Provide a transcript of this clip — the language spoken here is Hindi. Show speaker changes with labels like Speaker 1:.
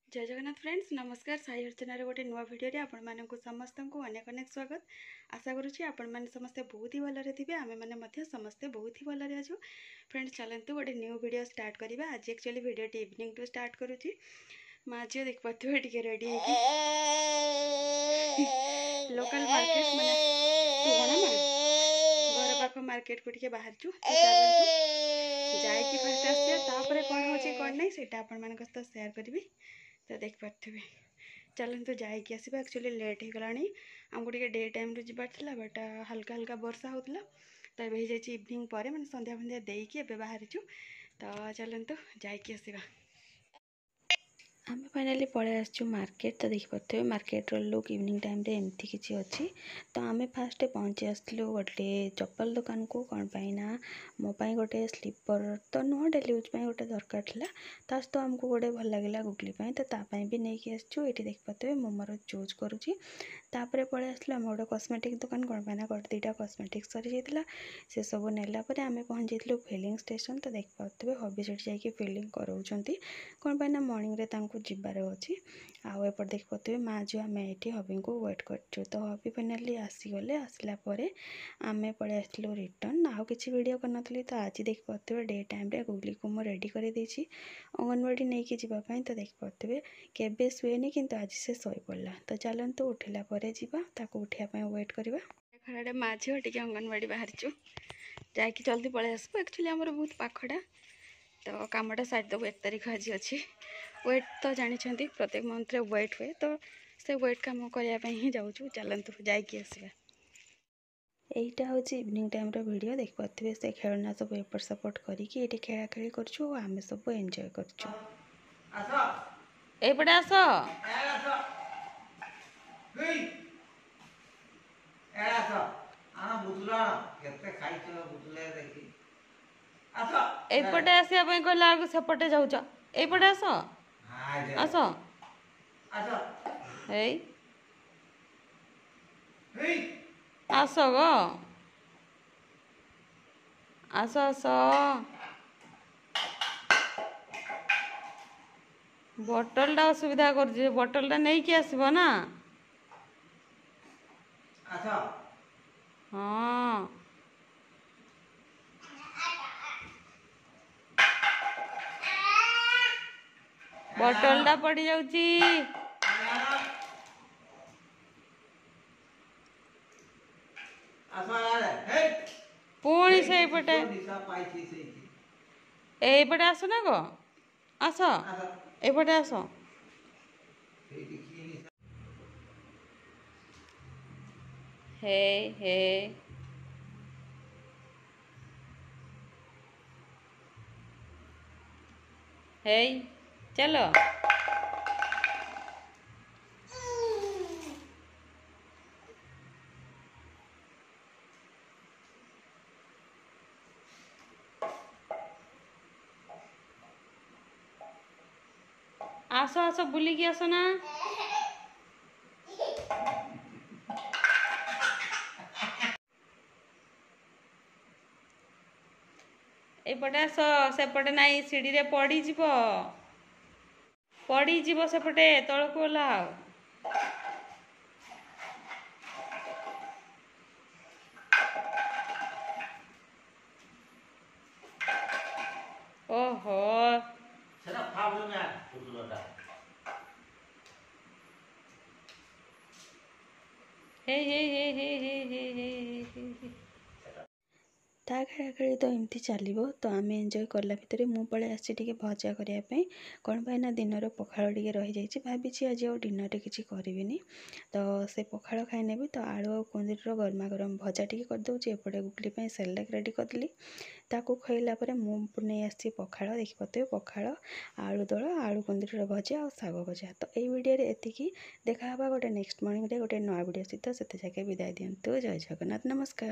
Speaker 1: जय जगन्नाथ फ्रेंड्स नमस्कार साई अर्चनार गोटे नुआ भिडियो आपण मानक समस्त को अनेक अनेक स्वागत। आशा करुँची आपण मैंने समस्ते बहुत ही भलरे थे आम मैंने समस्ते बहुत ही भलरे अच्छु। फ्रेंड्स चलते गोटे न्यू वीडियो स्टार्ट करवा। आज actually video evening to start करुँची। माँ झील देख पारे टे रेडी लोकल मार्केट माने घर पाख मार्केट को टे बाहर चु जाइए फर्स्ट आसिया कौन हो कौन नहीं से आपण मान सहित सेयार करी। तो देख पारे चलते जाइए आसवा। एक्चुअली लेट हो गला आमको टे डे टाइम रू जबार बट हल्का हल्का वर्षा होता तो ये हो जाए इवनिंग पर मैंने संध्या फंध्या देकी बाहरी। तो चलते जाइए आसवा। आम फाइनाली पलि आसचु मार्केट। तो देखिए मार्केट लुक इवनिंग टाइम रे एमती किसी अच्छी। तो आम फास्ट पहुँची आसलु गोटे चप्पल दुकान को कौन पाइना मोपाई गोटे स्लीपर तो नुह डेली यूज गोटे दरकार था। तो तो आमको गोटे भल लगे गुगली तो तापाई भी नहीं आसचु। ये देख पाते मो मोर चूज करुँची। तापर पलि आसलु आम गोटे कस्मेटिक दुकान कौन पाइना गोटे दुईटा कस्मेटिक सरी जाता से सब नेलापर आम पहुँची फिलिंग स्टेशन। तो देख पाते हबी से जाकि फिलिंग कराउछंती कौन पाइना मॉर्निंग रे तांको जिबार अच्छी। आउ एपट देख पाते माँ जो आम ये हबी को वेट कर। तो हबी फाइनाली आसीगले आसला आम पलि आसलु रिटर्न आउ कि वीडियो करनी। तो आज देख पाते डे टाइम रे गुगली को मुझे रेडी कर अंगनवाड़ी नहीं कि जावाई। तो देख पाते केबे शुएनि किंतु आज से शई पड़ा। तो चलते उठिला जावा उठापी वेट करवा। खड़े माँ झील टे अंगनवाड़ी बाहर चु जा जल्दी पलि आसबू। एक्चुअली आमर बहुत पाखटा तो कमटा साइड देव 1 तारिख आज अच्छी। वेट तो जानते प्रत्येक मंथ रे वेट हुए तो से वेट कम करने ही जाऊँ। चलतु जाइए आसवा। यहीटा हूँ इवनिंग टाइम वीडियो देख पारे से खेलना सब एपट सपोर्ट करके खेला खेली करें सब एंजॉय कर। एपटे आसवाई कहला सेपटे जाऊच एपटे आस आस आस गो आस आस बोतलटा असुविधा कर बोतलटा नहीं कि आसब ना। हाँ बोतलटा पड़ जाउची पुणी से पटे एपटे आस ना गो आस एपटे आस। हे हे हे चलो आस आस बुलिकी आस ना। एपटे आस सेपटे नाई सीढ़ी रे पड़ी जीव सेपटे तलको ओह्लाओ। ओहो हे हे हे हे हे हे हे ता खेला खेली तो एमती चलो। तो आम एंजॉय कला भितर मु पलि आसी भजा करने कौन पाइना दिन पखाड़ टे रही जाइए भावी आज डिनर किसी करी। तो से पखाड़ खाई भी तो आलू आ कुंदर गरमा गरम भजा टी करदे। एपटे गुगली सेलेक रेडी करदेली ताकू खइला मुझे आसी पखाड़ देखी पाते पखाड़ आलू दल आलू कुंदर भजा और शाग भजा। तो ये वीडियो एतिकी देखा गोटे नेक्स्ट मॉर्निंग रे गोटे नुआ वीडियो सहित से जाके विदाय दिंतु। जय जगन्नाथ नमस्कार।